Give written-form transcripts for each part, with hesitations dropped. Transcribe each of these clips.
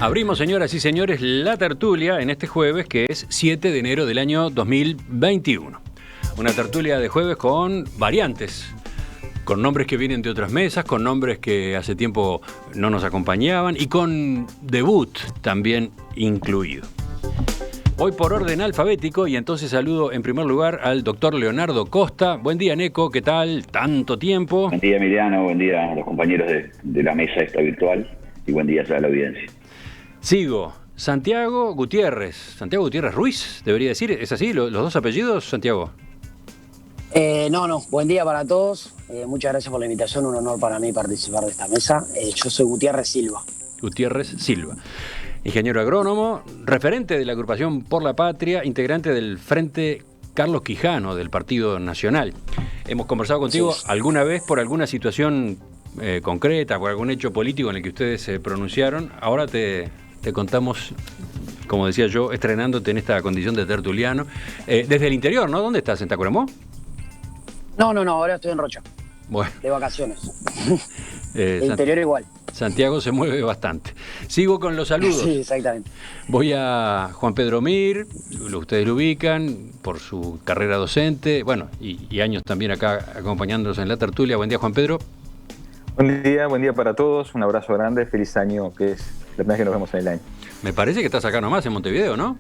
Abrimos, señoras y señores, la tertulia en este jueves, que es 7 de enero del año 2021. Una tertulia de jueves con variantes, con nombres que vienen de otras mesas, con nombres que hace tiempo no nos acompañaban y con debut también incluido. Hoy por orden alfabético, y entonces saludo en primer lugar al doctor Leonardo Costa. Buen día, Neco, ¿qué tal? ¿Tanto tiempo? Buen día, Emiliano, buen día a los compañeros de la mesa esta virtual y buen día a la audiencia. Sigo. Santiago Gutiérrez Ruiz, debería decir, ¿es así? ¿Los dos apellidos, Santiago? No, buen día para todos. Muchas gracias por la invitación, un honor para mí participar de esta mesa. Yo soy Gutiérrez Silva. Gutiérrez Silva. Ingeniero agrónomo, referente de la agrupación Por la Patria, integrante del Frente Carlos Quijano del Partido Nacional. Hemos conversado contigo alguna vez por alguna situación concreta, por algún hecho político en el que ustedes se pronunciaron. Ahora te contamos, como decía yo, estrenándote en esta condición de tertuliano. Desde el interior, ¿no? ¿Dónde estás? ¿En Tacuarembó? No, ahora estoy en Rocha. Bueno. De vacaciones. El interior igual. Santiago se mueve bastante. Sigo con los saludos. Sí, exactamente. Voy a Juan Pedro Mir, ustedes lo ubican por su carrera docente, bueno, y años también acá acompañándonos en la tertulia. Buen día, Juan Pedro. Buen día para todos, un abrazo grande, feliz año, que es la primera vez que nos vemos en el año. Me parece que estás acá nomás en Montevideo, ¿no?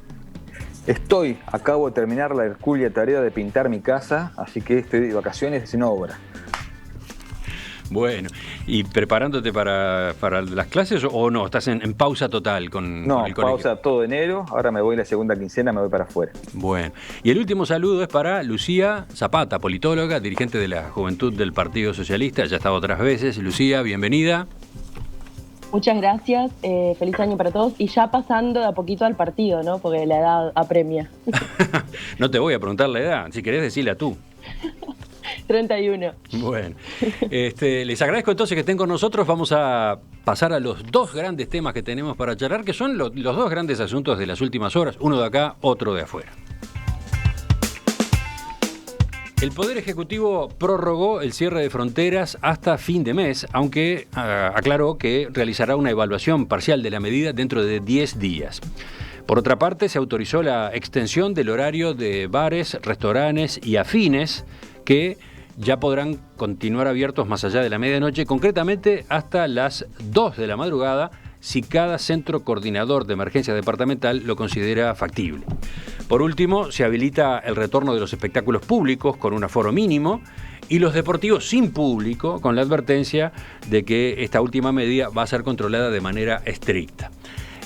Acabo de terminar la hercúlea tarea de pintar mi casa, así que estoy de vacaciones sin obra. Bueno, ¿y preparándote para las clases o no? ¿Estás en pausa total con el colegio? No, pausa todo enero, ahora me voy la segunda quincena, me voy para afuera. Bueno, y el último saludo es para Lucía Zapata, politóloga, dirigente de la Juventud del Partido Socialista, ya ha estado otras veces. Lucía, bienvenida. Muchas gracias, feliz año para todos y ya pasando de a poquito al partido, ¿no? Porque la edad apremia. No te voy a preguntar la edad, si querés decirla tú. 31. Bueno, les agradezco entonces que estén con nosotros. Vamos a pasar a los dos grandes temas que tenemos para charlar, que son los dos grandes asuntos de las últimas horas, uno de acá, otro de afuera. El Poder Ejecutivo prorrogó el cierre de fronteras hasta fin de mes, aunque aclaró que realizará una evaluación parcial de la medida dentro de 10 días. Por otra parte, se autorizó la extensión del horario de bares, restaurantes y afines que ya podrán continuar abiertos más allá de la medianoche, concretamente hasta las 2 de la madrugada, si cada centro coordinador de emergencia departamental lo considera factible. Por último, se habilita el retorno de los espectáculos públicos con un aforo mínimo y los deportivos sin público, con la advertencia de que esta última medida va a ser controlada de manera estricta.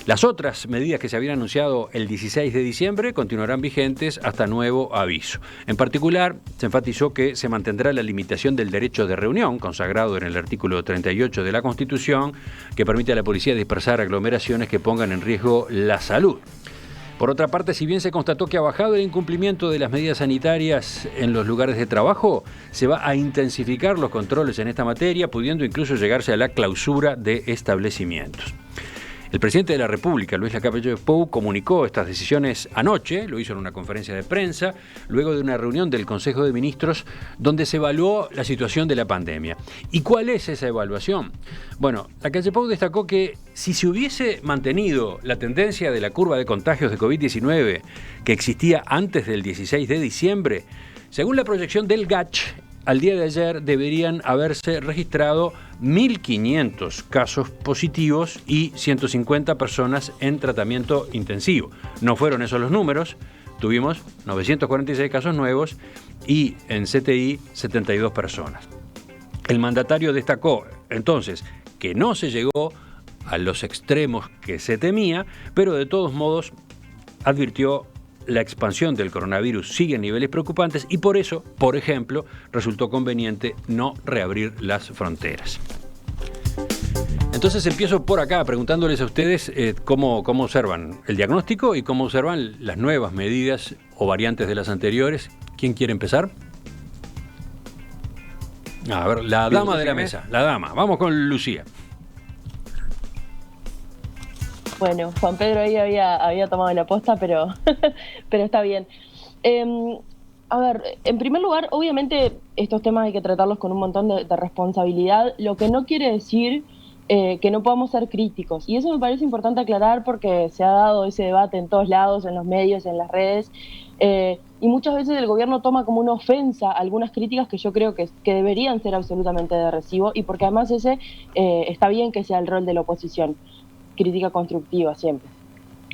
Las otras medidas que se habían anunciado el 16 de diciembre continuarán vigentes hasta nuevo aviso. En particular, se enfatizó que se mantendrá la limitación del derecho de reunión, consagrado en el artículo 38 de la Constitución, que permite a la policía dispersar aglomeraciones que pongan en riesgo la salud. Por otra parte, si bien se constató que ha bajado el incumplimiento de las medidas sanitarias en los lugares de trabajo, se va a intensificar los controles en esta materia, pudiendo incluso llegarse a la clausura de establecimientos. El presidente de la República, Luis Lacalle Pou, comunicó estas decisiones anoche, lo hizo en una conferencia de prensa, luego de una reunión del Consejo de Ministros donde se evaluó la situación de la pandemia. ¿Y cuál es esa evaluación? Bueno, Lacalle Pou destacó que si se hubiese mantenido la tendencia de la curva de contagios de COVID-19 que existía antes del 16 de diciembre, según la proyección del GACH, al día de ayer deberían haberse registrado 1.500 casos positivos y 150 personas en tratamiento intensivo. No fueron esos los números, tuvimos 946 casos nuevos y en CTI 72 personas. El mandatario destacó entonces que no se llegó a los extremos que se temía, pero de todos modos advirtió la expansión del coronavirus sigue en niveles preocupantes y por eso, por ejemplo, resultó conveniente no reabrir las fronteras. Entonces empiezo por acá preguntándoles a ustedes cómo observan el diagnóstico y cómo observan las nuevas medidas o variantes de las anteriores. ¿Quién quiere empezar? A ver, la dama de la mesa, la dama. Vamos con Lucía. Bueno, Juan Pedro ahí había tomado la posta, pero está bien. A ver, en primer lugar, obviamente estos temas hay que tratarlos con un montón de responsabilidad, lo que no quiere decir que no podamos ser críticos. Y eso me parece importante aclarar porque se ha dado ese debate en todos lados, en los medios, en las redes, y muchas veces el gobierno toma como una ofensa algunas críticas que yo creo que deberían ser absolutamente de recibo, y porque además ese está bien que sea el rol de la oposición, crítica constructiva siempre.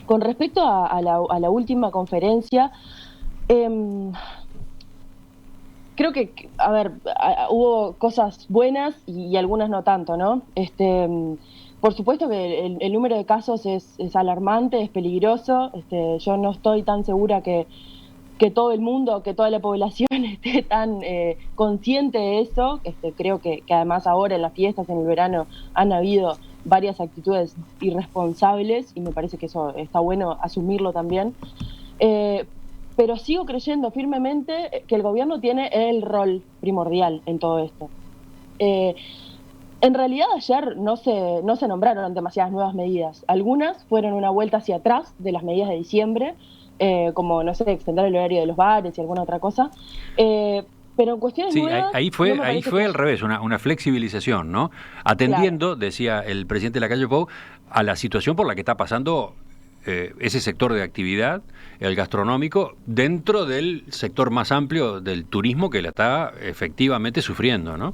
Con respecto a la última conferencia, creo que, a ver, hubo cosas buenas y algunas no tanto, ¿no? Por supuesto que el número de casos es alarmante, es peligroso. Yo no estoy tan segura que todo el mundo, que toda la población esté tan consciente de eso. Creo que además ahora en las fiestas, en el verano, han habido varias actitudes irresponsables y me parece que eso está bueno asumirlo también. Pero sigo creyendo firmemente que el gobierno tiene el rol primordial en todo esto. En realidad ayer no se nombraron demasiadas nuevas medidas. Algunas fueron una vuelta hacia atrás de las medidas de diciembre, como, no sé, extender el horario de los bares y alguna otra cosa. Pero en cuestiones nuevas... Ahí fue al revés, una flexibilización, ¿no? Atendiendo, claro, decía el presidente Lacalle Pou, a la situación por la que está pasando ese sector de actividad, el gastronómico, dentro del sector más amplio del turismo que la está efectivamente sufriendo, ¿no?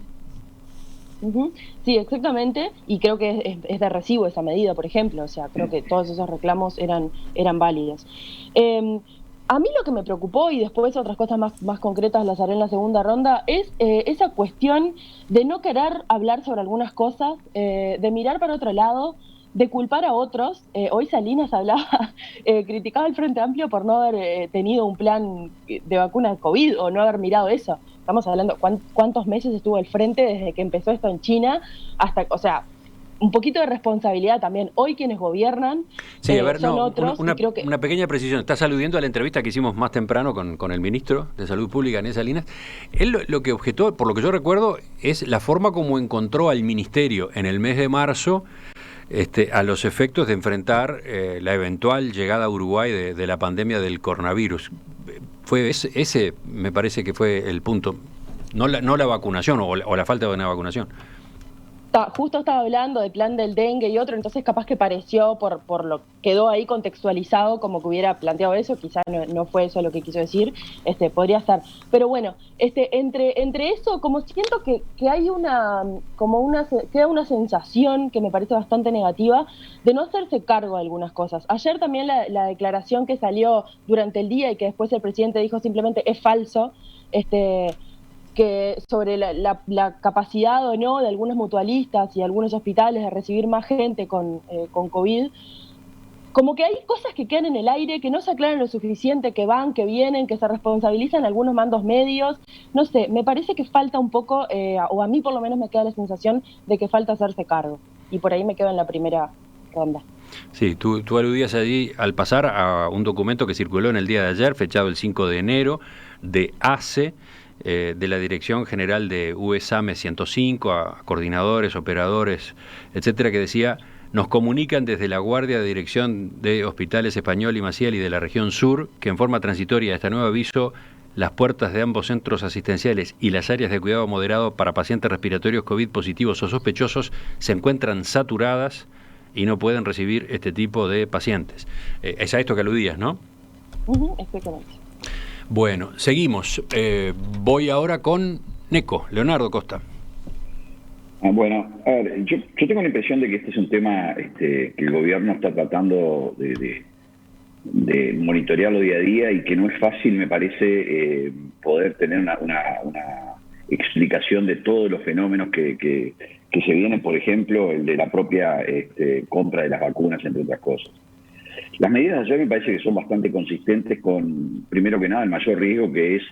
Uh-huh. Sí, exactamente, y creo que es de recibo esa medida, por ejemplo, o sea, creo que todos esos reclamos eran válidos. A mí lo que me preocupó, y después otras cosas más concretas las haré en la segunda ronda, es esa cuestión de no querer hablar sobre algunas cosas, de mirar para otro lado, de culpar a otros. Hoy Salinas hablaba, criticaba al Frente Amplio por no haber tenido un plan de vacuna de COVID o no haber mirado eso. Estamos hablando, ¿cuántos meses estuvo el Frente desde que empezó esto en China hasta, o sea, un poquito de responsabilidad también. Hoy quienes gobiernan sí, a ver, son otros. Creo que... Una pequeña precisión. Estás aludiendo a la entrevista que hicimos más temprano con el ministro de Salud Pública, Daniel Salinas. Él lo que objetó, por lo que yo recuerdo, es la forma como encontró al ministerio en el mes de marzo a los efectos de enfrentar la eventual llegada a Uruguay de la pandemia del coronavirus. Fue ese me parece que fue el punto, no la vacunación o la falta de una vacunación. Justo estaba hablando del plan del dengue y otro, entonces capaz que pareció, por lo quedó ahí contextualizado como que hubiera planteado eso, quizás no fue eso lo que quiso decir, podría ser. Pero bueno, entre eso, como siento que hay queda una sensación que me parece bastante negativa de no hacerse cargo de algunas cosas. Ayer también la declaración que salió durante el día y que después el presidente dijo simplemente es falso, que sobre la capacidad o no de algunos mutualistas y algunos hospitales de recibir más gente con COVID, como que hay cosas que quedan en el aire, que no se aclaran lo suficiente, que van, que vienen, que se responsabilizan algunos mandos medios. No sé, me parece que falta un poco, o a mí por lo menos me queda la sensación de que falta hacerse cargo. Y por ahí me quedo en la primera ronda. Sí, tú aludías allí al pasar a un documento que circuló en el día de ayer, fechado el 5 de enero, de ACE, de la Dirección General de USAME 105, a coordinadores, operadores, etcétera, que decía: nos comunican desde la Guardia de Dirección de Hospitales Español y Maciel y de la región sur que en forma transitoria a este nuevo aviso las puertas de ambos centros asistenciales y las áreas de cuidado moderado para pacientes respiratorios COVID positivos o sospechosos se encuentran saturadas y no pueden recibir este tipo de pacientes. Es a esto que aludías, ¿no? Exactamente. Bueno, seguimos. Voy ahora con Neco, Leonardo Costa. Bueno, a ver, yo tengo la impresión de que este es un tema que el gobierno está tratando de monitorearlo día a día y que no es fácil, me parece, poder tener una explicación de todos los fenómenos que se vienen, por ejemplo, el de la propia compra de las vacunas, entre otras cosas. Las medidas de ayer me parece que son bastante consistentes con, primero que nada, el mayor riesgo que es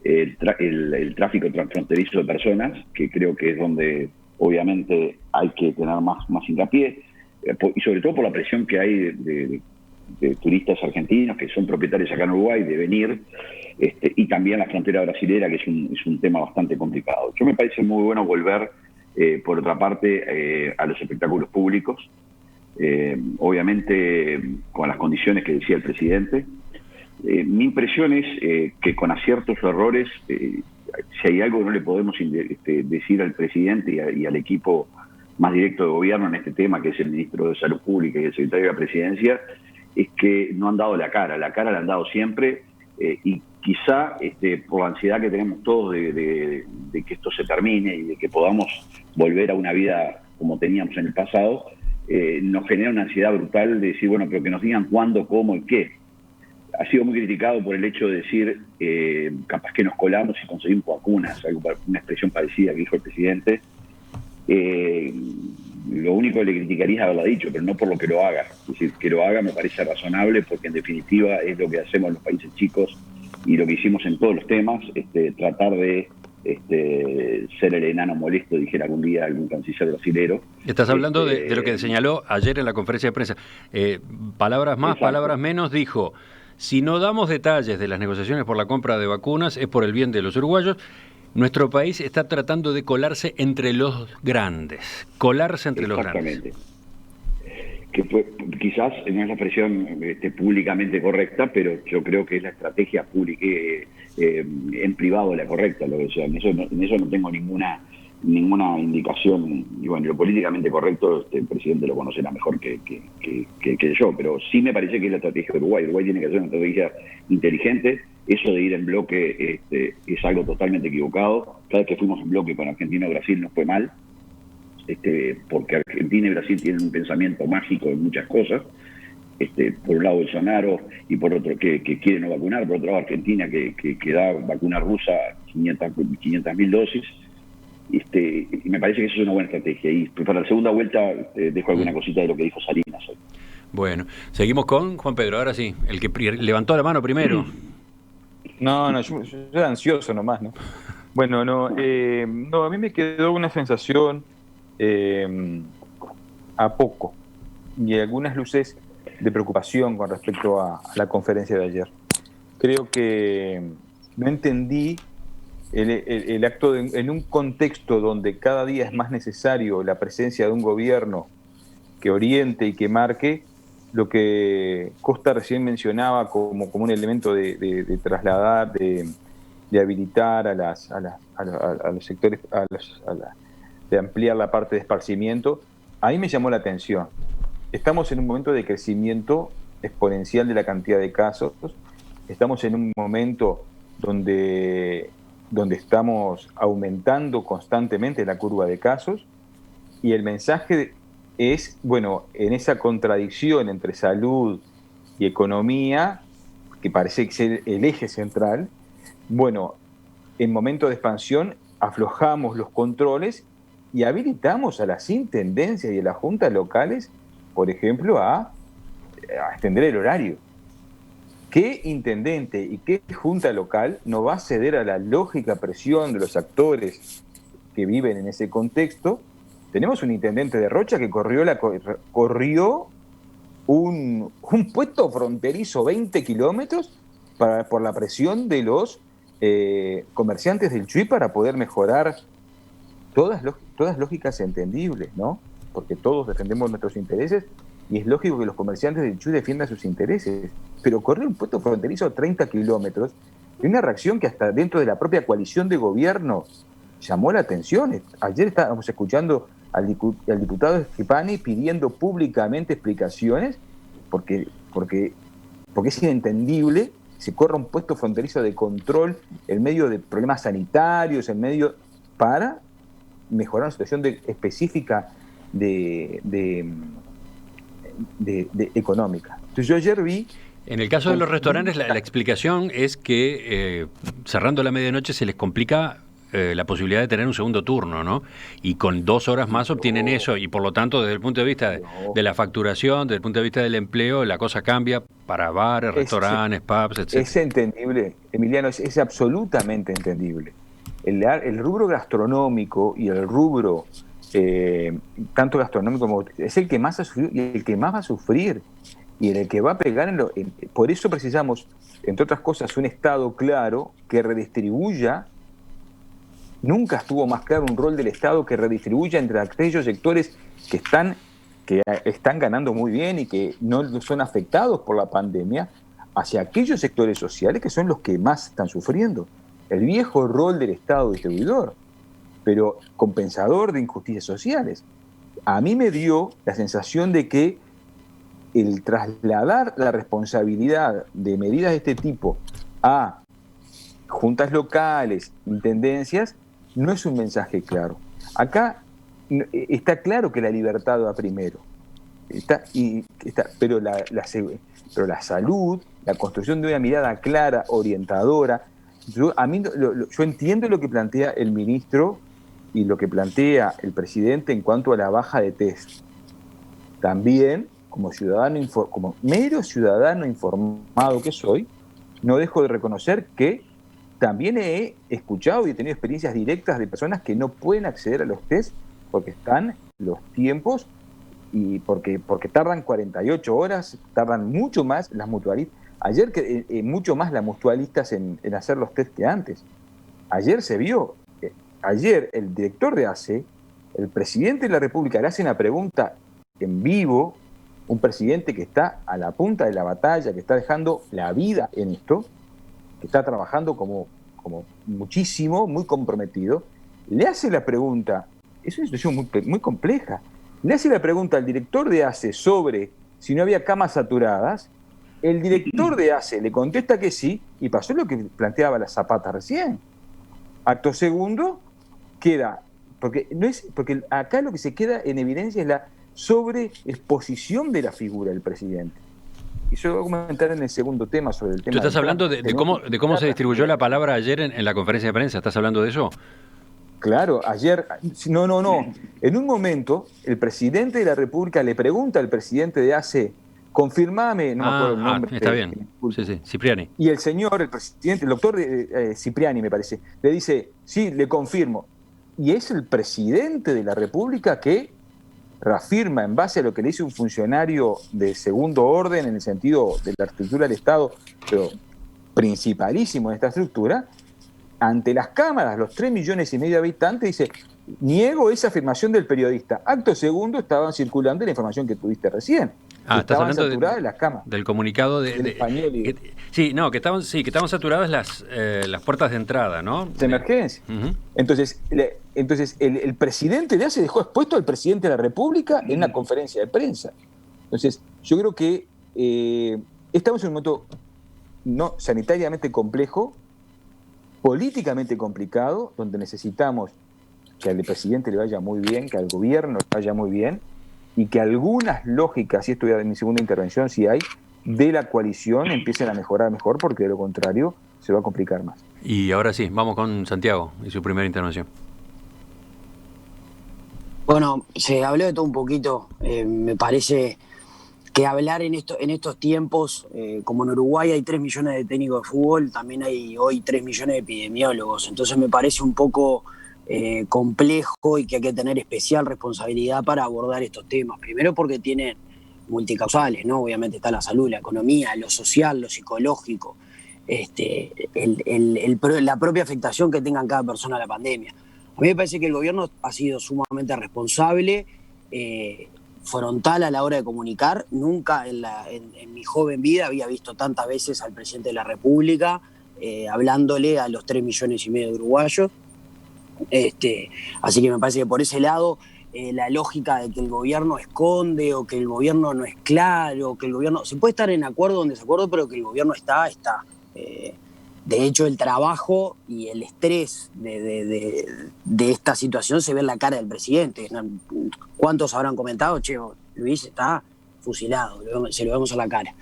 el tráfico transfronterizo de personas, que creo que es donde obviamente hay que tener más hincapié, y sobre todo por la presión que hay de turistas argentinos que son propietarios acá en Uruguay de venir, y también la frontera brasilera, que es un tema bastante complicado. Yo me parece muy bueno volver, por otra parte, a los espectáculos públicos, obviamente con las condiciones que decía el presidente. Mi impresión es que con aciertos o errores, si hay algo que no le podemos decir al presidente y al equipo más directo de gobierno en este tema, que es el ministro de Salud Pública y el secretario de la Presidencia, es que no han dado la cara la han dado siempre, y quizá por la ansiedad que tenemos todos de que esto se termine y de que podamos volver a una vida como teníamos en el pasado, nos genera una ansiedad brutal de decir, bueno, pero que nos digan cuándo, cómo y qué. Ha sido muy criticado por el hecho de decir, capaz que nos colamos y conseguimos vacunas, una expresión parecida que dijo el presidente. Lo único que le criticaría es haberla dicho, pero no por lo que lo haga. Es decir, que lo haga me parece razonable, porque en definitiva es lo que hacemos en los países chicos y lo que hicimos en todos los temas, tratar de ser el enano molesto, dijera algún día algún canciller brasilero. Estás hablando de lo que señaló ayer en la conferencia de prensa. Palabras más, exacto, palabras menos, dijo: si no damos detalles de las negociaciones por la compra de vacunas es por el bien de los uruguayos. Nuestro país está tratando de colarse entre los grandes. Colarse entre los grandes. Que quizás no es la expresión públicamente correcta, pero yo creo que es la estrategia pública, en privado la correcta. O sea, en eso no tengo ninguna indicación. Y bueno, lo políticamente correcto el presidente lo conocerá mejor que yo, pero sí me parece que es la estrategia de Uruguay. Uruguay tiene que hacer una estrategia inteligente. Eso de ir en bloque es algo totalmente equivocado. Cada vez que fuimos en bloque con Argentina o Brasil nos fue mal, porque Argentina y Brasil tienen un pensamiento mágico en muchas cosas. Por un lado Bolsonaro y por otro que quiere no vacunar, por otro lado Argentina que da vacuna rusa 500.000 dosis. Y me parece que eso es una buena estrategia. Y para la segunda vuelta dejo alguna cosita de lo que dijo Salinas hoy. Bueno, seguimos con Juan Pedro, ahora sí, el que levantó la mano primero. No, yo era ansioso nomás, ¿no? Bueno, no, a mí me quedó una sensación a poco y algunas luces de preocupación con respecto a la conferencia de ayer. Creo que no entendí el acto en un contexto donde cada día es más necesario la presencia de un gobierno que oriente y que marque lo que Costa recién mencionaba como un elemento de trasladar, de habilitar a los sectores, de ampliar la parte de esparcimiento. A mí me llamó la atención. Estamos en un momento de crecimiento exponencial de la cantidad de casos. Estamos en un momento donde estamos aumentando constantemente la curva de casos, y el mensaje es, bueno, en esa contradicción entre salud y economía, que parece ser el eje central, bueno, en momento de expansión aflojamos los controles y habilitamos a las intendencias y a las juntas locales, por ejemplo, a extender el horario. ¿Qué intendente y qué junta local no va a ceder a la lógica presión de los actores que viven en ese contexto? Tenemos un intendente de Rocha que corrió un puesto fronterizo 20 kilómetros por la presión de los comerciantes del Chuy para poder mejorar todas lógicas entendibles, ¿no? Porque todos defendemos nuestros intereses y es lógico que los comerciantes del Chuy defiendan sus intereses, pero correr un puesto fronterizo a 30 kilómetros es una reacción que hasta dentro de la propia coalición de gobierno llamó la atención. Ayer estábamos escuchando al diputado Schipani pidiendo públicamente explicaciones porque es inentendible se corra un puesto fronterizo de control en medio de problemas sanitarios, para mejorar una situación específica de económica. Entonces yo ayer vi... En el caso de los restaurantes, la explicación es que cerrando la medianoche se les complica la posibilidad de tener un segundo turno, ¿no? Y con 2 horas más obtienen eso, y por lo tanto, desde el punto de vista de la facturación, desde el punto de vista del empleo, la cosa cambia para bares, restaurantes, pubs, etc. Es entendible, Emiliano, es absolutamente entendible. El rubro gastronómico y el rubro tanto gastronómico como es el que más ha sufrido y el que más va a sufrir y el que va a pegar por eso precisamos, entre otras cosas, un Estado claro que redistribuya. Nunca estuvo más claro un rol del Estado que redistribuya entre aquellos sectores que están ganando muy bien y que no son afectados por la pandemia, hacia aquellos sectores sociales que son los que más están sufriendo. El viejo rol del Estado distribuidor, pero compensador de injusticias sociales. a mí me dio la sensación de que el trasladar la responsabilidad de medidas de este tipo a juntas locales, intendencias, no es un mensaje claro. Acá está claro que la libertad va primero, pero la salud, la construcción de una mirada clara, orientadora. Yo entiendo lo que plantea el ministro y lo que plantea el presidente en cuanto a la baja de test. También, como mero ciudadano informado que soy, no dejo de reconocer que también he escuchado y he tenido experiencias directas de personas que no pueden acceder a los test porque están los tiempos y porque tardan 48 horas, tardan mucho más las mutualistas. Ayer mucho más las mutualistas en hacer los test que antes. Ayer se vio, ayer el director de ACE, el presidente de la República, le hace una pregunta en vivo, un presidente que está a la punta de la batalla, que está dejando la vida en esto, que está trabajando como muchísimo, muy comprometido, le hace la pregunta, es una situación muy, muy compleja, le hace la pregunta al director de ACE sobre si no había camas saturadas, el director de ACE le contesta que sí, y pasó lo que planteaba la Zapata recién. Acto segundo, queda, porque acá lo que se queda en evidencia es la sobreexposición de la figura del presidente. Y yo voy a comentar en el segundo tema sobre el tema. ¿Tú estás hablando de cómo se distribuyó la palabra ayer en la conferencia de prensa? ¿Estás hablando de eso? Claro, ayer, no. En un momento, el presidente de la República le pregunta al presidente de ACE, confirmame, no me acuerdo el nombre. Está bien, sí, Cipriani. Y el presidente, el doctor Cipriani, me parece, le dice, sí, le confirmo. Y es el presidente de la República que reafirma, en base a lo que le dice un funcionario de segundo orden, en el sentido de la estructura del Estado, pero principalísimo en esta estructura, ante las cámaras, los 3,5 millones de habitantes, dice, niego esa afirmación del periodista. Acto segundo, estaban circulando la información que tuviste recién. Estás hablando las cámaras. Del comunicado del español. Que estaban saturadas las puertas de entrada, ¿no? De emergencia. Uh-huh. Entonces el presidente de ACE dejó expuesto al presidente de la República en una conferencia de prensa. Entonces, yo creo que estamos en un momento no sanitariamente complejo, políticamente complicado, donde necesitamos que al presidente le vaya muy bien, que al gobierno le vaya muy bien, y que algunas lógicas, y esto ya en mi segunda intervención, si hay, de la coalición empiecen a mejorar mejor, porque de lo contrario se va a complicar más. Y ahora sí, vamos con Santiago y su primera intervención. Bueno, se habló de todo un poquito. Me parece que hablar en estos tiempos, como en Uruguay hay 3 millones de técnicos de fútbol, también hay hoy 3 millones de epidemiólogos. Entonces me parece un poco complejo y que hay que tener especial responsabilidad para abordar estos temas. Primero porque tienen multicausales, ¿no? Obviamente está la salud, la economía, lo social, lo psicológico, la propia afectación que tenga cada persona a la pandemia. A mí me parece que el gobierno ha sido sumamente responsable, frontal a la hora de comunicar. Nunca en mi joven vida había visto tantas veces al presidente de la República hablándole a los 3,5 millones de uruguayos. Así que me parece que por ese lado la lógica de que el gobierno esconde o que el gobierno no es claro, que el gobierno... Se puede estar en acuerdo o en desacuerdo, pero que el gobierno está. De hecho, el trabajo y el estrés de esta situación se ve en la cara del presidente. ¿Cuántos habrán comentado? Che, Luis está fusilado, se lo vemos a la cara.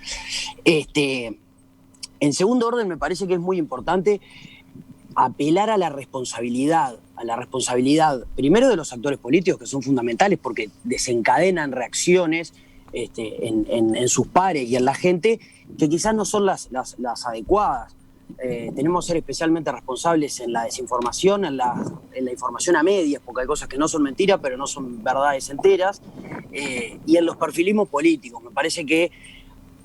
En segundo orden, me parece que es muy importante apelar a la responsabilidad primero de los actores políticos, que son fundamentales porque desencadenan reacciones en sus pares y en la gente que quizás no son las adecuadas. Tenemos que ser especialmente responsables en la desinformación, en la información a medias, porque hay cosas que no son mentiras, pero no son verdades enteras, y en los perfilismos políticos. Me parece que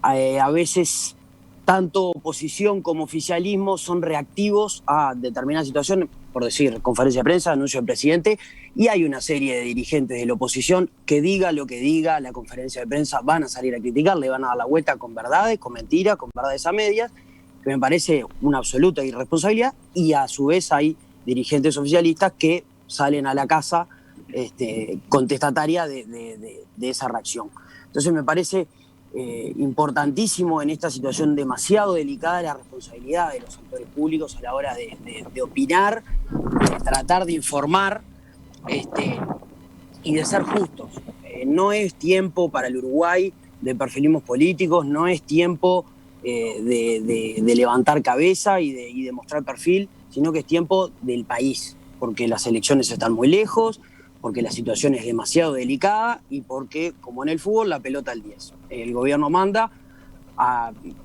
a veces tanto oposición como oficialismo son reactivos a determinadas situaciones, por decir, conferencia de prensa, anuncio del presidente, y hay una serie de dirigentes de la oposición que diga lo que diga la conferencia de prensa, van a salir a criticar, le van a dar la vuelta con verdades, con mentiras, con verdades a medias, que me parece una absoluta irresponsabilidad, y a su vez hay dirigentes oficialistas que salen a la casa contestataria de esa reacción. Entonces me parece importantísimo en esta situación demasiado delicada la responsabilidad de los actores públicos a la hora de opinar, de tratar de informar y de ser justos. No es tiempo para el Uruguay de perfilismos políticos, no es tiempo de levantar cabeza y de mostrar perfil, sino que es tiempo del país, porque las elecciones están muy lejos, porque la situación es demasiado delicada y porque, como en el fútbol, la pelota al 10. El gobierno manda.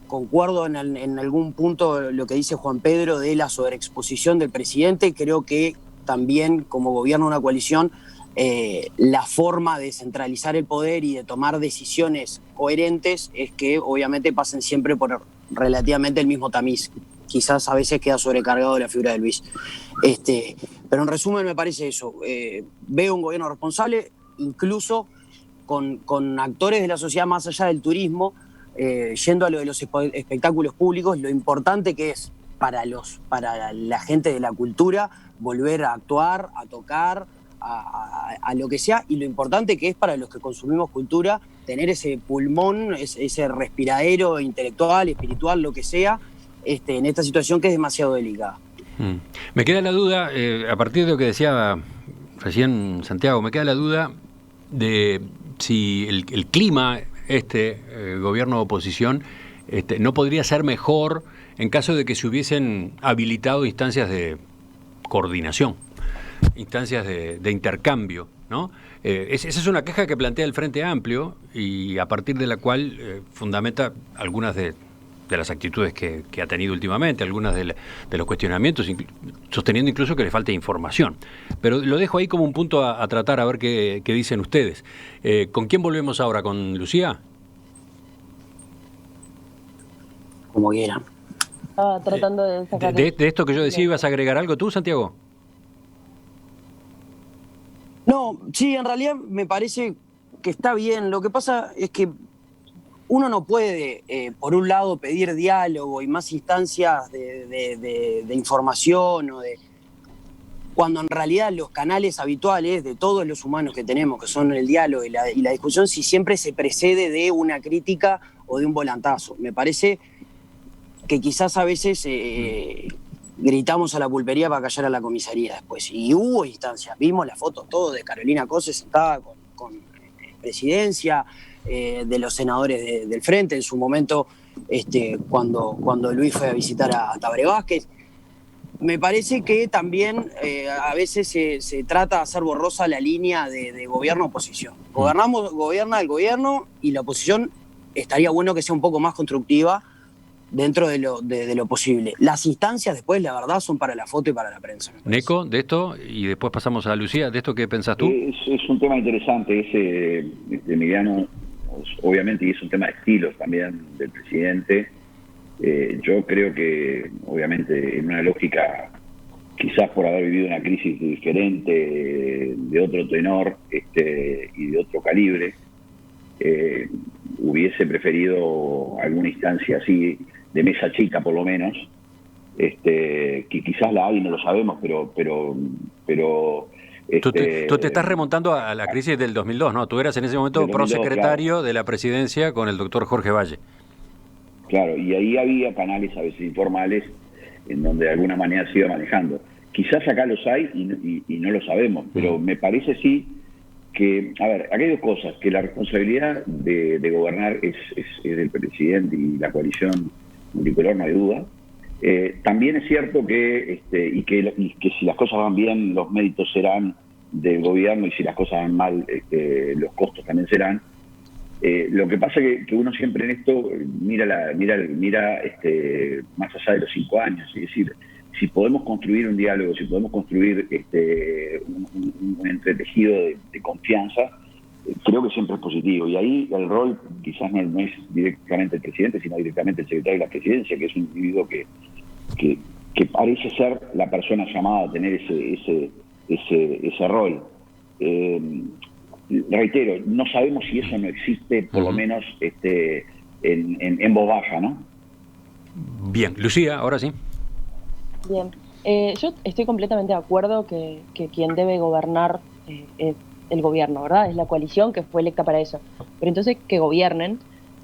Concuerdo en algún punto lo que dice Juan Pedro de la sobreexposición del presidente. Creo que también, como gobierno de una coalición, la forma de centralizar el poder y de tomar decisiones coherentes es que obviamente pasen siempre por relativamente el mismo tamiz. Quizás a veces queda sobrecargado la figura de Luis. Pero en resumen me parece eso. Veo un gobierno responsable, incluso con actores de la sociedad más allá del turismo, yendo a lo de los espectáculos públicos, lo importante que es para la gente de la cultura volver a actuar, a tocar, a lo que sea, y lo importante que es para los que consumimos cultura tener ese pulmón, ese respiradero intelectual, espiritual, lo que sea, en esta situación que es demasiado delicada. Me queda la duda, a partir de lo que decía recién Santiago, me queda la duda de si el clima, gobierno-oposición, no podría ser mejor en caso de que se hubiesen habilitado instancias de coordinación, instancias de intercambio, ¿no? Esa es una queja que plantea el Frente Amplio y a partir de la cual fundamenta algunas de las actitudes que ha tenido últimamente, algunas de los cuestionamientos, sosteniendo incluso que le falta información. Pero lo dejo ahí como un punto a tratar, a ver qué dicen ustedes. ¿Con quién volvemos ahora? ¿Con Lucía? Como quieran. Tratando de sacar... De esto que yo decía, ¿ibas a agregar algo tú, Santiago? No, sí, en realidad me parece que está bien. Lo que pasa es que uno no puede, por un lado, pedir diálogo y más instancias de información cuando en realidad los canales habituales de todos los humanos que tenemos, que son el diálogo y la discusión, si siempre se precede de una crítica o de un volantazo. Me parece que quizás a veces gritamos a la pulpería para callar a la comisaría después. Y hubo instancias, vimos las fotos todo de Carolina Cose sentada con presidencia, de los senadores del Frente, en su momento cuando Luis fue a visitar a Tabaré Vázquez. Me parece que también a veces se trata de hacer borrosa la línea de gobierno-oposición. Gobierna el gobierno y la oposición estaría bueno que sea un poco más constructiva dentro de lo posible. Las instancias después, la verdad, son para la foto y para la prensa. Neco, de esto, y después pasamos a Lucía, ¿de esto qué pensás tú? Es un tema interesante, Emiliano, obviamente, y es un tema de estilos también del presidente. Yo creo que, obviamente, en una lógica, quizás por haber vivido una crisis diferente, de otro tenor y de otro calibre, hubiese preferido alguna instancia así, de mesa chica por lo menos, que quizás la hay, no lo sabemos, pero Tú te estás remontando a la crisis del 2002, ¿no? Tú eras en ese momento prosecretario, claro, de la presidencia con el doctor Jorge Valle. Claro, y ahí había canales a veces informales en donde de alguna manera se iba manejando. Quizás acá los hay y no lo sabemos, pero me parece sí que, a ver, acá hay dos cosas, que la responsabilidad de gobernar es del presidente y la coalición multicolor, no hay duda. También es cierto que, y que si las cosas van bien, los méritos serán del gobierno, y si las cosas van mal, los costos también serán. Lo que pasa es que uno siempre en esto mira más allá de los 5 años, es decir, si podemos construir un diálogo, si podemos construir un entretejido de confianza, creo que siempre es positivo. Y ahí el rol quizás no es directamente el presidente, sino directamente el secretario de la presidencia, que es un individuo que parece ser la persona llamada a tener ese rol. Reitero, no sabemos si eso no existe, por lo menos en voz baja, ¿no? Bien, Lucía, ahora sí. Bien. Yo estoy completamente de acuerdo que quien debe gobernar es el gobierno, ¿verdad? Es la coalición que fue electa para eso. Pero entonces que gobiernen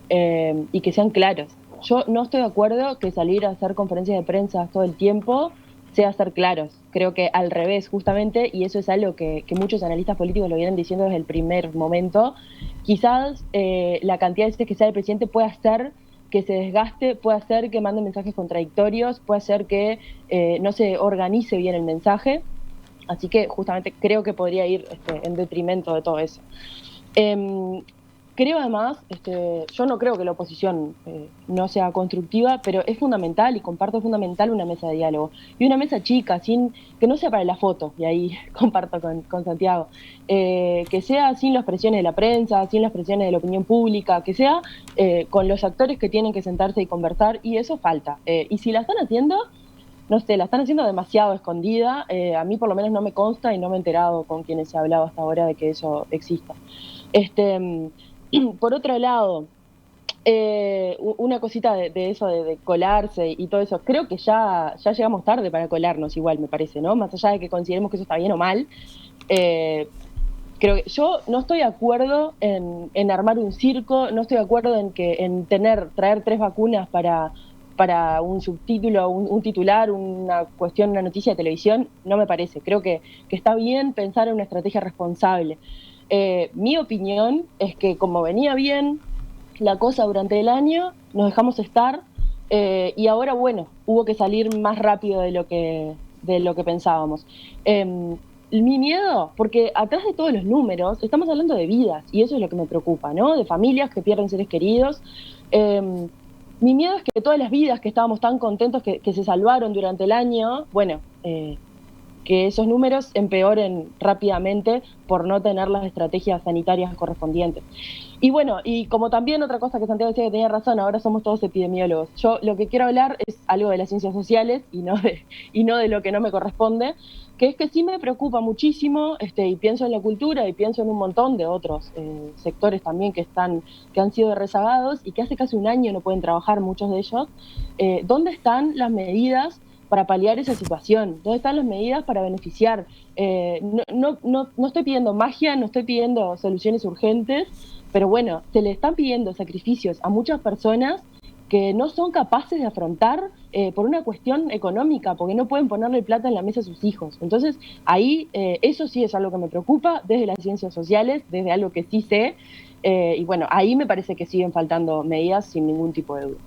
y que sean claros. Yo no estoy de acuerdo que salir a hacer conferencias de prensa todo el tiempo sea ser claros. Creo que al revés, justamente, y eso es algo que muchos analistas políticos lo vienen diciendo desde el primer momento, quizás la cantidad de veces que sea el presidente puede hacer que se desgaste, puede hacer que mande mensajes contradictorios, puede hacer que no se organice bien el mensaje. Así que justamente creo que podría ir en detrimento de todo eso. Creo además, yo no creo que la oposición no sea constructiva, pero es fundamental, y comparto, es fundamental una mesa de diálogo. Y una mesa chica, que no sea para la foto, y ahí comparto con Santiago, que sea sin las presiones de la prensa, sin las presiones de la opinión pública, que sea con los actores que tienen que sentarse y conversar, y eso falta. Y si la están haciendo, no sé, la están haciendo demasiado escondida. A mí por lo menos no me consta y no me he enterado con quienes se ha hablado hasta ahora de que eso exista. Por otro lado, una cosita de eso de colarse y todo eso, creo que ya llegamos tarde para colarnos igual, me parece, ¿no? Más allá de que consideremos que eso está bien o mal, creo que yo no estoy de acuerdo en armar un circo, no estoy de acuerdo en traer 3 vacunas para un subtítulo, un titular, una cuestión, una noticia de televisión, no me parece. Creo que está bien pensar en una estrategia responsable. Mi opinión es que como venía bien la cosa durante el año, nos dejamos estar y ahora, bueno, hubo que salir más rápido de lo que pensábamos. Mi miedo, porque atrás de todos los números estamos hablando de vidas y eso es lo que me preocupa, ¿no? De familias que pierden seres queridos. Mi miedo es que todas las vidas que estábamos tan contentos que se salvaron durante el año, bueno, que esos números empeoren rápidamente por no tener las estrategias sanitarias correspondientes. Y bueno, y como también otra cosa que Santiago decía que tenía razón, ahora somos todos epidemiólogos. Yo lo que quiero hablar es algo de las ciencias sociales y no de lo que no me corresponde, que es que sí me preocupa muchísimo, y pienso en la cultura y pienso en un montón de otros sectores también que han sido rezagados y que hace casi un año no pueden trabajar muchos de ellos. ¿Dónde están las medidas para paliar esa situación? ¿Dónde están las medidas para beneficiar? No estoy pidiendo magia, no estoy pidiendo soluciones urgentes, pero bueno, se le están pidiendo sacrificios a muchas personas que no son capaces de afrontar por una cuestión económica, porque no pueden ponerle plata en la mesa a sus hijos. Entonces, ahí eso sí es algo que me preocupa desde las ciencias sociales, desde algo que sí sé, y bueno, ahí me parece que siguen faltando medidas sin ningún tipo de duda.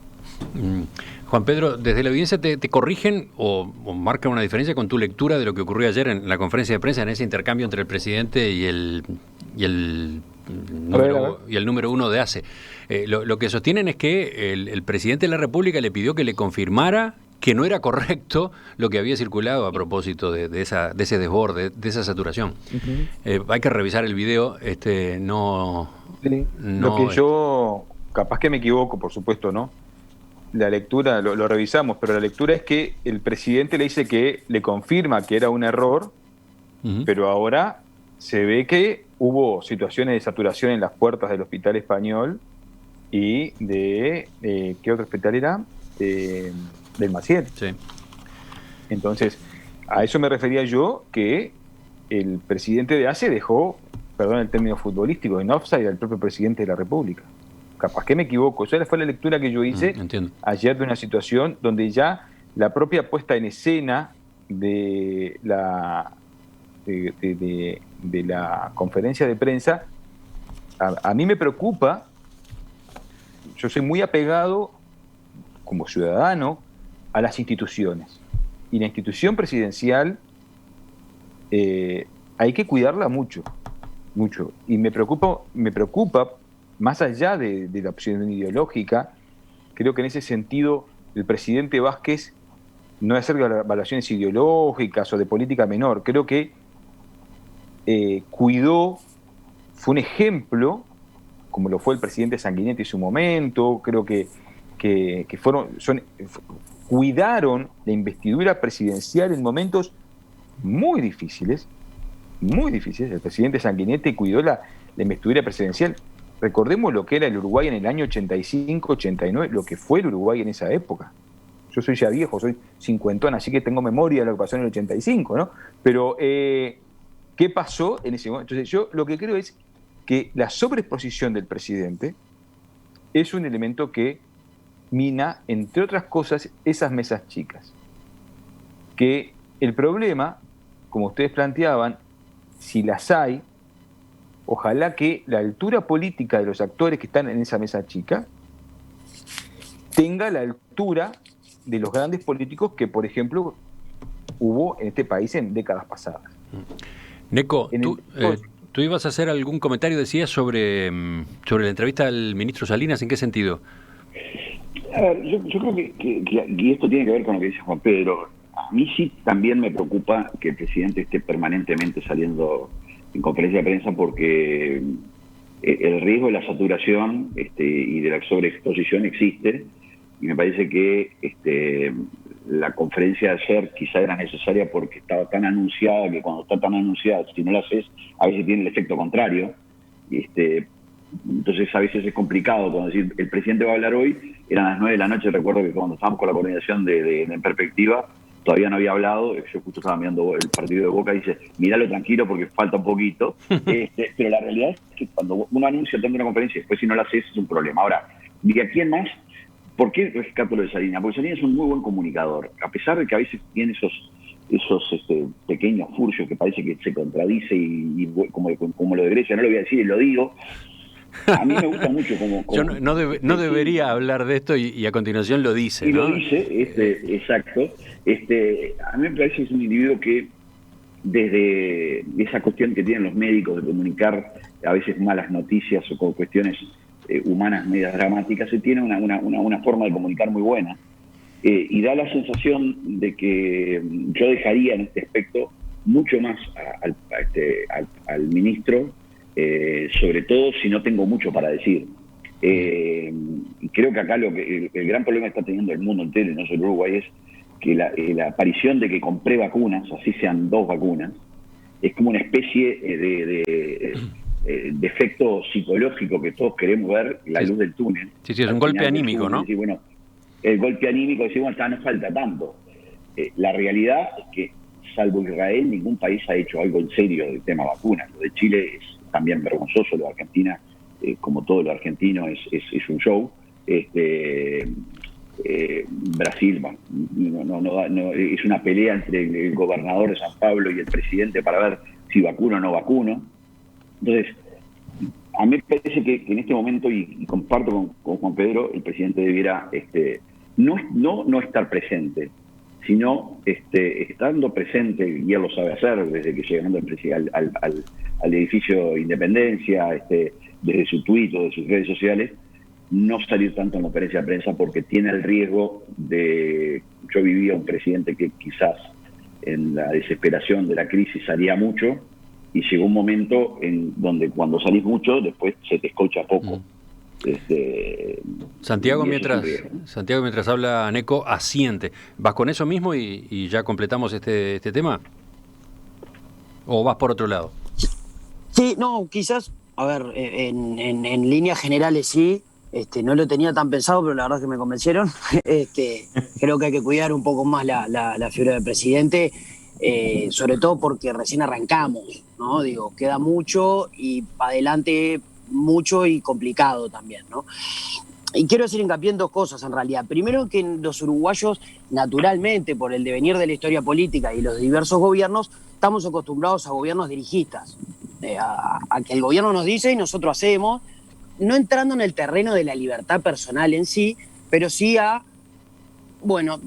Juan Pedro, desde la audiencia te corrigen o marcan una diferencia con tu lectura de lo que ocurrió ayer en la conferencia de prensa, en ese intercambio entre el presidente y el número 1 de ACE. Lo que sostienen es que el presidente de la República le pidió que le confirmara que no era correcto lo que había circulado a propósito de ese desborde, de esa saturación. Hay que revisar el video. Lo que yo, capaz que me equivoco, por supuesto, ¿no? La lectura, lo revisamos, pero la lectura es que el presidente le dice que le confirma que era un error, pero ahora se ve que hubo situaciones de saturación en las puertas del Hospital Español y ¿qué otro hospital era? Del Maciel. Sí. Entonces, a eso me refería yo, que el presidente de ACE dejó, perdón el término futbolístico, en offside al propio presidente de la República. Capaz que me equivoco. Esa fue la lectura que yo hice ayer de una situación donde ya la propia puesta en escena de la conferencia de prensa, a mí me preocupa. Yo soy muy apegado como ciudadano a las instituciones. Y la institución presidencial hay que cuidarla mucho, mucho. Y me preocupa más allá de la opción ideológica. Creo que en ese sentido el presidente Vázquez no hace evaluaciones ideológicas o de política menor. Creo que cuidó, fue un ejemplo, como lo fue el presidente Sanguinetti en su momento. Creo que cuidaron la investidura presidencial en momentos muy difíciles, muy difíciles. El presidente Sanguinetti cuidó la investidura presidencial. Recordemos lo que era el Uruguay en el año 85-89, lo que fue el Uruguay en esa época. yo soy ya viejo, soy cincuentón, así que tengo memoria de lo que pasó en el 85, ¿no? Pero, ¿qué pasó en ese momento? Entonces, yo lo que creo es que la sobreexposición del presidente es un elemento que mina, entre otras cosas, esas mesas chicas. Que el problema, como ustedes planteaban, si las hay, ojalá que la altura política de los actores que están en esa mesa chica tenga la altura de los grandes políticos que, por ejemplo, hubo en este país en décadas pasadas. Neco, tú ibas a hacer algún comentario, decías, sobre la entrevista al ministro Salinas, ¿en qué sentido? A ver, yo creo que y esto tiene que ver con lo que dice Juan Pedro. A mí sí también me preocupa que el presidente esté permanentemente saliendo en conferencia de prensa, porque el riesgo de la saturación y de la sobreexposición existe, y me parece que la conferencia de ayer quizá era necesaria porque estaba tan anunciada, que cuando está tan anunciada, si no la haces, a veces tiene el efecto contrario. Entonces a veces es complicado. Cuando decir el presidente va a hablar hoy, eran las 9 de la noche, recuerdo que cuando estábamos con la coordinación de En Perspectiva, todavía no había hablado, yo justo estaba mirando el partido de Boca y dice, míralo tranquilo porque falta un poquito, pero la realidad es que cuando uno anuncia tanto una conferencia y después si no la haces es un problema. Ahora, ¿de a quién más? ¿Por qué rescato lo de Salinas? Porque Salinas es un muy buen comunicador, a pesar de que a veces tiene esos pequeños furcios que parece que se contradice y como lo de Grecia, no lo voy a decir y lo digo. A mí me gusta mucho como yo no debería hablar de esto y a continuación lo dice, y ¿no? lo dice, exacto. A mí me parece que es un individuo que desde esa cuestión que tienen los médicos de comunicar a veces malas noticias o con cuestiones humanas medias dramáticas, se tiene una forma de comunicar muy buena, y da la sensación de que yo dejaría en este aspecto mucho más al ministro, sobre todo si no tengo mucho para decir. Y creo que acá el gran problema que está teniendo el mundo entero, y no solo Uruguay, es que la aparición de que compré vacunas, así sean 2 vacunas, es como una especie de efecto psicológico que todos queremos ver, la luz del túnel. Sí, es un golpe anímico, ¿no? Decir, bueno, el golpe anímico, decir, bueno, no falta tanto. La realidad es que, salvo Israel, ningún país ha hecho algo en serio del tema vacunas. Lo de Chile es también vergonzoso, lo de Argentina, como todo lo argentino, es un show. Brasil, no, es una pelea entre el gobernador de San Pablo y el presidente para ver si vacuno o no vacuno. Entonces, a mí me parece que en este momento, y comparto con Juan Pedro, el presidente debiera no estar presente, sino estando presente, y él lo sabe hacer desde que llegando al edificio Independencia, desde su tuit o de sus redes sociales, no salir tanto en conferencia de prensa porque tiene el riesgo de... Yo vivía un presidente que quizás en la desesperación de la crisis salía mucho, y llegó un momento en donde cuando salís mucho, después se te escucha poco. Santiago, mientras habla Neco, asiente. ¿Vas con eso mismo y ya completamos este tema? ¿O vas por otro lado? Sí, no, quizás, a ver, en líneas generales sí. No lo tenía tan pensado, pero la verdad es que me convencieron. Creo que hay que cuidar un poco más la figura del presidente, sobre todo porque recién arrancamos, ¿no? Digo, queda mucho y para adelante mucho y complicado también, ¿no? Y quiero hacer hincapié en 2 cosas en realidad. Primero, que los uruguayos, naturalmente, por el devenir de la historia política y los diversos gobiernos, estamos acostumbrados a gobiernos dirigistas, a que el gobierno nos dice y nosotros hacemos, no entrando en el terreno de la libertad personal en sí, pero sí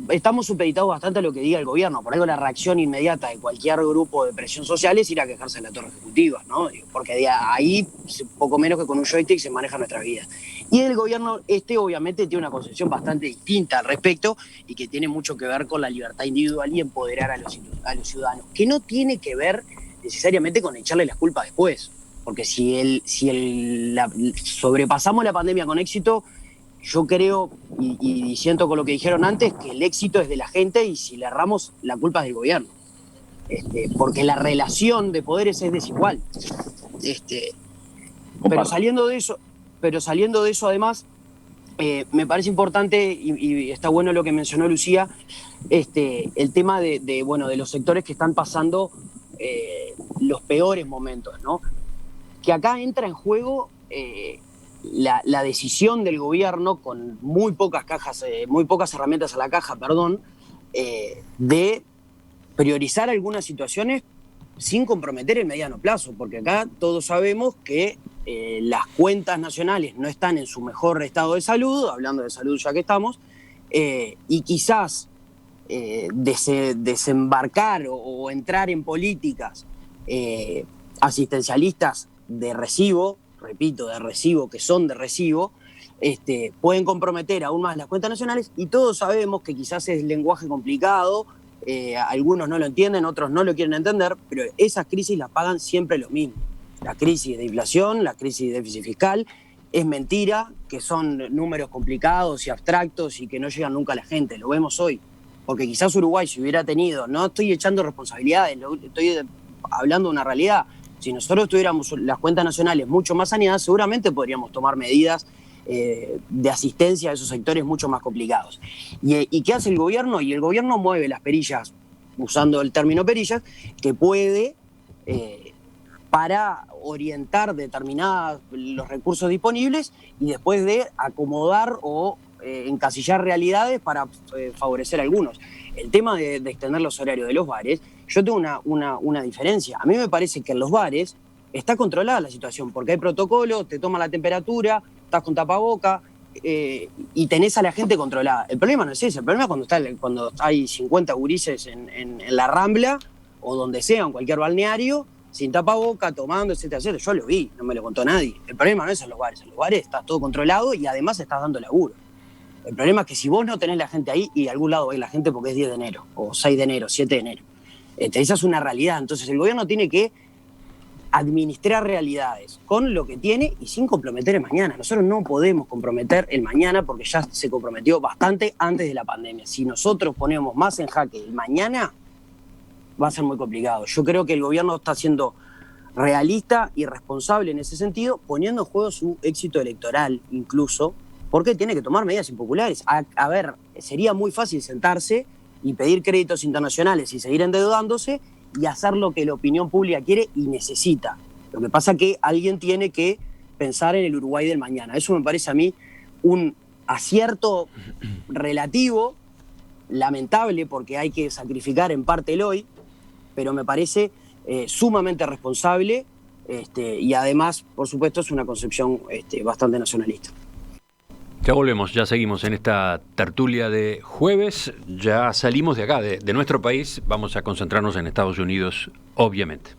estamos supeditados bastante a lo que diga el gobierno. Por algo la reacción inmediata de cualquier grupo de presión social es ir a quejarse en la torre ejecutiva, ¿no? Porque de ahí, poco menos que con un joystick, se maneja nuestra vida. Y el gobierno obviamente tiene una concepción bastante distinta al respecto, y que tiene mucho que ver con la libertad individual y empoderar a los ciudadanos, que no tiene que ver necesariamente con echarle las culpas después. Porque si sobrepasamos la pandemia con éxito, yo creo, y siento con lo que dijeron antes, que el éxito es de la gente, y si le erramos, la culpa es del gobierno. Porque la relación de poderes es desigual. Pero saliendo de eso además, me parece importante y está bueno lo que mencionó Lucía, el tema de los sectores que están pasando los peores momentos, ¿no? Que acá entra en juego la decisión del gobierno con muy pocas herramientas a la caja, de priorizar algunas situaciones sin comprometer el mediano plazo, porque acá todos sabemos que las cuentas nacionales no están en su mejor estado de salud, hablando de salud ya que estamos, y quizás desembarcar o entrar en políticas asistencialistas de recibo, repito, de recibo, que son de recibo, pueden comprometer aún más las cuentas nacionales, y todos sabemos que quizás es lenguaje complicado, algunos no lo entienden, otros no lo quieren entender, pero esas crisis las pagan siempre lo mismo. La crisis de inflación, la crisis de déficit fiscal, es mentira que son números complicados y abstractos y que no llegan nunca a la gente, lo vemos hoy. Porque quizás Uruguay si hubiera tenido, no estoy echando responsabilidades, estoy hablando de una realidad, si nosotros tuviéramos las cuentas nacionales mucho más saneadas, seguramente podríamos tomar medidas de asistencia a esos sectores mucho más complicados. ¿Y qué hace el gobierno? Y el gobierno mueve las perillas, usando el término perillas, que puede para orientar determinados los recursos disponibles y después de acomodar o encasillar realidades para favorecer a algunos. El tema de extender los horarios de los bares, yo tengo una diferencia. A mí me parece que en los bares está controlada la situación, porque hay protocolo, te toman la temperatura, estás con tapaboca y tenés a la gente controlada. El problema no es ese, el problema es cuando hay 50 gurises en la Rambla o donde sea, en cualquier balneario, sin tapaboca, tomando, etcétera, etcétera. Yo lo vi, no me lo contó nadie. El problema no es en los bares está todo controlado y además estás dando laburo. El problema es que si vos no tenés la gente ahí, y de algún lado hay la gente porque es 10 de enero, o 6 de enero, 7 de enero, esa es una realidad. Entonces el gobierno tiene que administrar realidades con lo que tiene y sin comprometer el mañana. Nosotros no podemos comprometer el mañana porque ya se comprometió bastante antes de la pandemia. Si nosotros ponemos más en jaque el mañana, va a ser muy complicado. Yo creo que el gobierno está siendo realista y responsable en ese sentido, poniendo en juego su éxito electoral incluso, porque tiene que tomar medidas impopulares. A ver, sería muy fácil sentarse y pedir créditos internacionales y seguir endeudándose y hacer lo que la opinión pública quiere y necesita. Lo que pasa es que alguien tiene que pensar en el Uruguay del mañana. Eso me parece a mí un acierto relativo, lamentable porque hay que sacrificar en parte el hoy, pero me parece sumamente responsable y además, por supuesto, es una concepción bastante nacionalista. Ya volvemos, ya seguimos en esta tertulia de jueves, ya salimos de acá, de nuestro país, vamos a concentrarnos en Estados Unidos, obviamente.